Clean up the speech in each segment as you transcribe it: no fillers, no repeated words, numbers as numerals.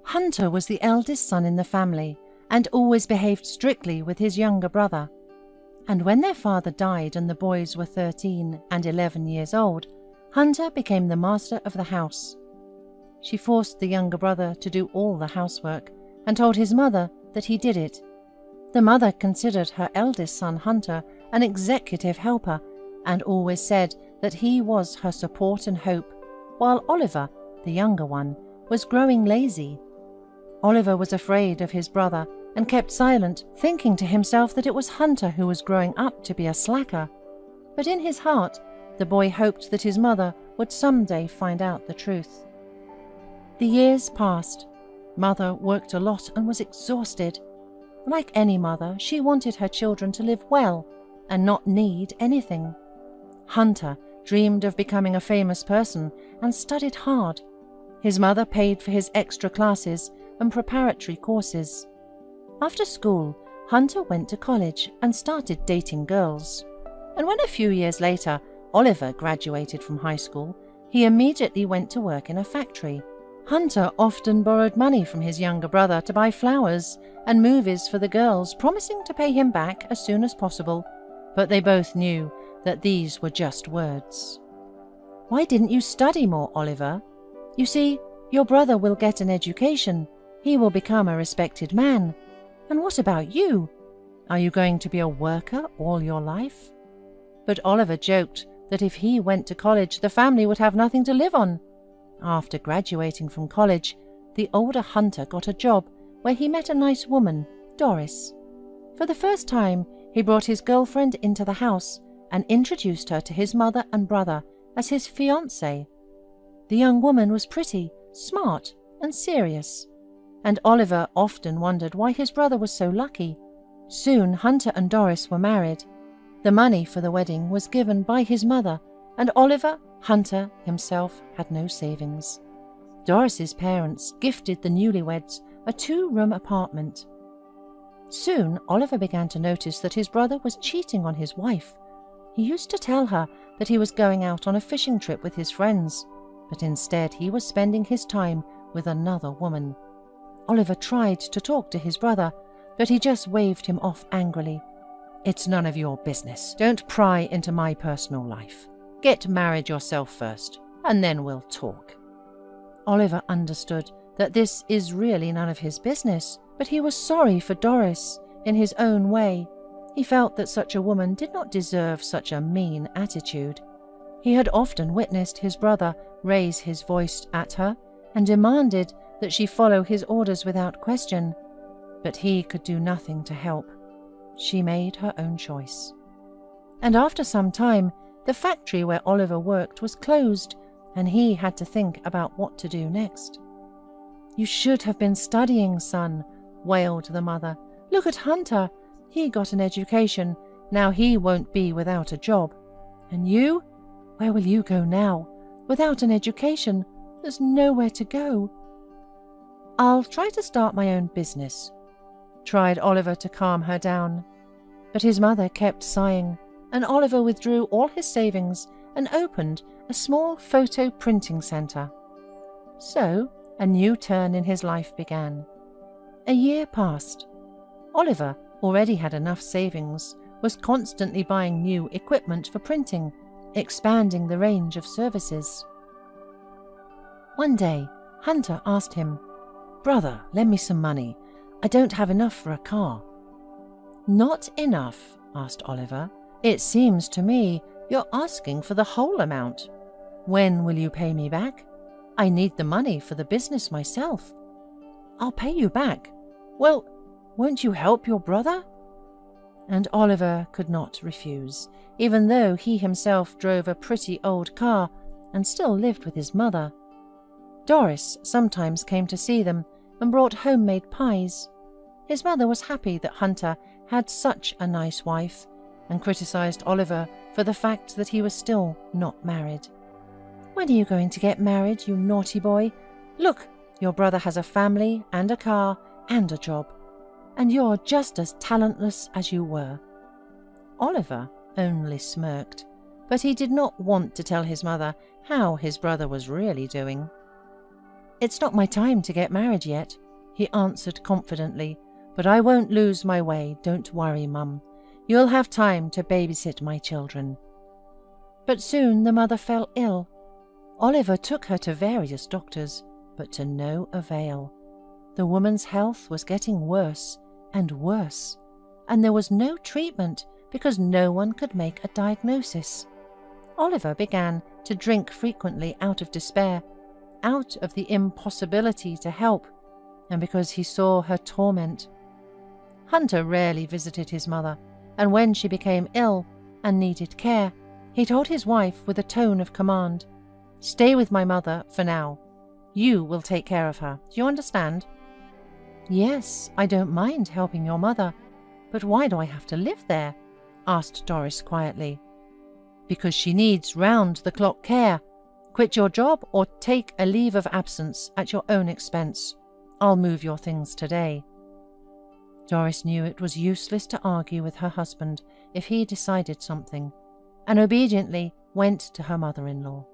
Hunter was the eldest son in the family and always behaved strictly with his younger brother. And when their father died and the boys were 13 and 11 years old, Hunter became the master of the house. She forced the younger brother to do all the housework and told his mother that he did it. The mother considered her eldest son Hunter an executive helper and always said that he was her support and hope, while Oliver, the younger one, was growing lazy. Oliver was afraid of his brother and kept silent, thinking to himself that it was Hunter who was growing up to be a slacker. But in his heart, the boy hoped that his mother would someday find out the truth. The years passed. Mother worked a lot and was exhausted. Like any mother, she wanted her children to live well and not need anything. Hunter dreamed of becoming a famous person and studied hard. His mother paid for his extra classes and preparatory courses. After school, Hunter went to college and started dating girls. And when a few years later Oliver graduated from high school, he immediately went to work in a factory. Hunter often borrowed money from his younger brother to buy flowers and movies for the girls, promising to pay him back as soon as possible, but they both knew that these were just words. "Why didn't you study more, Oliver? You see, your brother will get an education. He will become a respected man. And what about you? Are you going to be a worker all your life?" But Oliver joked that if he went to college, the family would have nothing to live on. After graduating from college, the older Hunter got a job where he met a nice woman, Doris. For the first time, he brought his girlfriend into the house and introduced her to his mother and brother as his fiancée. The young woman was pretty, smart, and serious, and Oliver often wondered why his brother was so lucky. Soon Hunter and Doris were married. The money for the wedding was given by his mother, and Oliver, Hunter himself, had no savings. Doris's parents gifted the newlyweds a 2-room apartment. Soon Oliver began to notice that his brother was cheating on his wife. He used to tell her that he was going out on a fishing trip with his friends, but instead he was spending his time with another woman. Oliver tried to talk to his brother, but he just waved him off angrily. "It's none of your business. Don't pry into my personal life. Get married yourself first, and then we'll talk." Oliver understood that this is really none of his business, but he was sorry for Doris in his own way. He felt that such a woman did not deserve such a mean attitude. He had often witnessed his brother raise his voice at her and demanded that she follow his orders without question, but he could do nothing to help. She made her own choice. And after some time, the factory where Oliver worked was closed, and he had to think about what to do next. "You should have been studying, son," wailed the mother. "Look at Hunter. He got an education. Now he won't be without a job. And you? Where will you go now? Without an education, there's nowhere to go." "I'll try to start my own business," tried Oliver to calm her down. But his mother kept sighing, and Oliver withdrew all his savings and opened a small photo printing center. So a new turn in his life began. A year passed. Oliver already had enough savings, was constantly buying new equipment for printing, expanding the range of services. One day, Hunter asked him, "Brother, lend me some money. I don't have enough for a car." "Not enough?" asked Oliver. "It seems to me you're asking for the whole amount. When will you pay me back? I need the money for the business myself." "I'll pay you back." "Well, won't you help your brother?" And Oliver could not refuse, even though he himself drove a pretty old car and still lived with his mother. Doris sometimes came to see them and brought homemade pies. His mother was happy that Hunter had such a nice wife, and criticized Oliver for the fact that he was still not married. "When are you going to get married, you naughty boy? Look, your brother has a family and a car and a job, and you're just as talentless as you were." Oliver only smirked, but he did not want to tell his mother how his brother was really doing. "It's not my time to get married yet," he answered confidently, "but I won't lose my way, don't worry, Mum. You'll have time to babysit my children." But soon the mother fell ill. Oliver took her to various doctors, but to no avail. The woman's health was getting worse and worse, and there was no treatment because no one could make a diagnosis. Oliver began to drink frequently out of despair, out of the impossibility to help, and because he saw her torment. Hunter rarely visited his mother, and when she became ill and needed care, he told his wife with a tone of command, "Stay with my mother for now. You will take care of her. Do you understand?" "Yes, I don't mind helping your mother, but why do I have to live there?" asked Doris quietly. "Because she needs round-the-clock care. Quit your job or take a leave of absence at your own expense. I'll move your things today." Doris knew it was useless to argue with her husband if he decided something, and obediently went to her mother-in-law.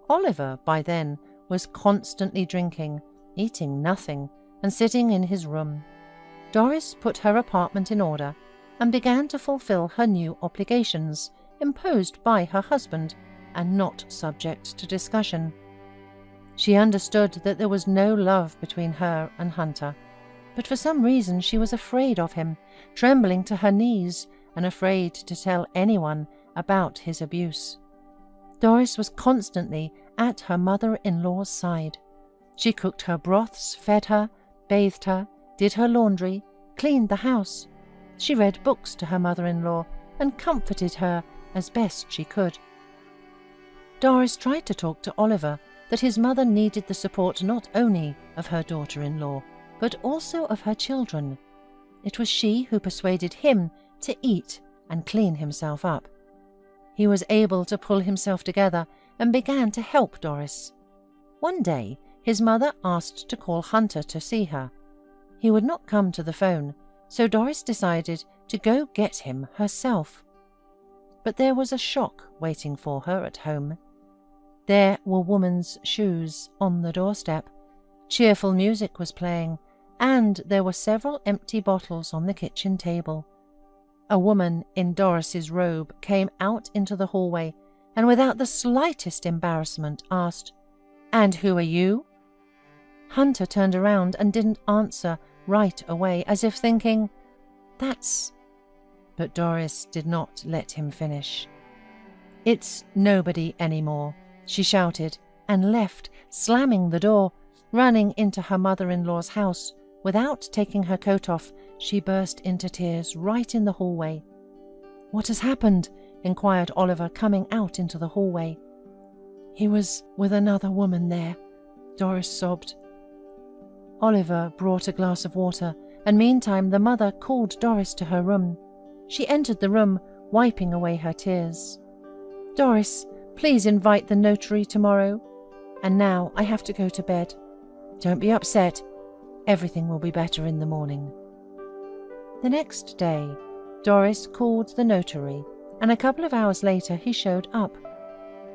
Oliver, by then, was constantly drinking, eating nothing, and sitting in his room. Doris put her apartment in order and began to fulfill her new obligations imposed by her husband and not subject to discussion. She understood that there was no love between her and Hunter, but for some reason she was afraid of him, trembling to her knees and afraid to tell anyone about his abuse. Doris was constantly at her mother-in-law's side. She cooked her broths, fed her, bathed her, did her laundry, cleaned the house. She read books to her mother-in-law and comforted her as best she could. Doris tried to talk to Oliver that his mother needed the support not only of her daughter-in-law, but also of her children. It was she who persuaded him to eat and clean himself up. He was able to pull himself together and began to help Doris. One day, his mother asked to call Hunter to see her. He would not come to the phone, so Doris decided to go get him herself. But there was a shock waiting for her at home. There were woman's shoes on the doorstep, cheerful music was playing, and there were several empty bottles on the kitchen table. A woman in Doris's robe came out into the hallway and without the slightest embarrassment asked, "And who are you?" Hunter turned around and didn't answer right away, as if thinking, "That's..." But Doris did not let him finish. "It's nobody anymore," she shouted, and left, slamming the door. Running into her mother-in-law's house, without taking her coat off, she burst into tears right in the hallway. "What has happened?" inquired Oliver, coming out into the hallway. "He was with another woman there," Doris sobbed. Oliver brought a glass of water, and meantime the mother called Doris to her room. She entered the room, wiping away her tears. "Doris, please invite the notary tomorrow. And now I have to go to bed. Don't be upset. Everything will be better in the morning." The next day, Doris called the notary, and a couple of hours later he showed up.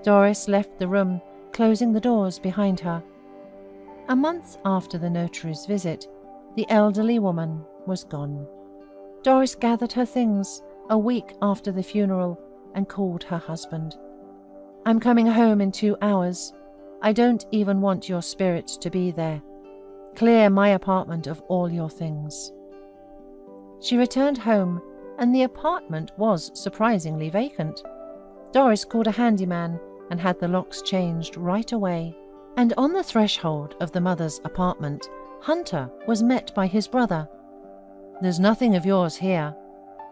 Doris left the room, closing the doors behind her. A month after the notary's visit, the elderly woman was gone. Doris gathered her things a week after the funeral and called her husband. "I'm coming home in 2 hours. I don't even want your spirit to be there. Clear my apartment of all your things." She returned home, and the apartment was surprisingly vacant. Doris called a handyman and had the locks changed right away. And on the threshold of the mother's apartment, Hunter was met by his brother. "There's nothing of yours here.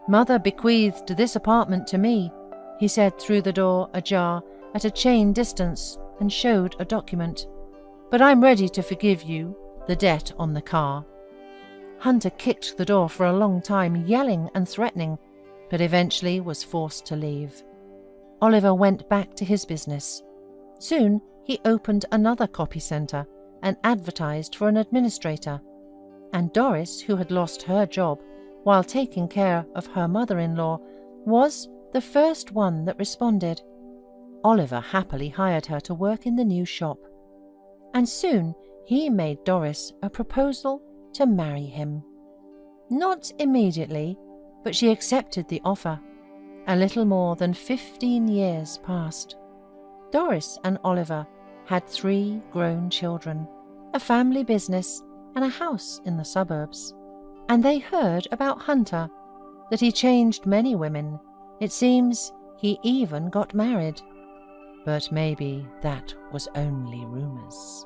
Mother bequeathed this apartment to me," he said through the door ajar at a chain distance and showed a document. "But I'm ready to forgive you the debt on the car." Hunter kicked the door for a long time, yelling and threatening, but eventually was forced to leave. Oliver went back to his business. Soon he opened another copy centre and advertised for an administrator. And Doris, who had lost her job while taking care of her mother-in-law, was the first one that responded. Oliver happily hired her to work in the new shop. And soon he made Doris a proposal to marry him. Not immediately, but she accepted the offer. A little more than 15 years passed. Doris and Oliver had 3 grown children, a family business, and a house in the suburbs. And they heard about Hunter, that he changed many women. It seems he even got married. But maybe that was only rumors.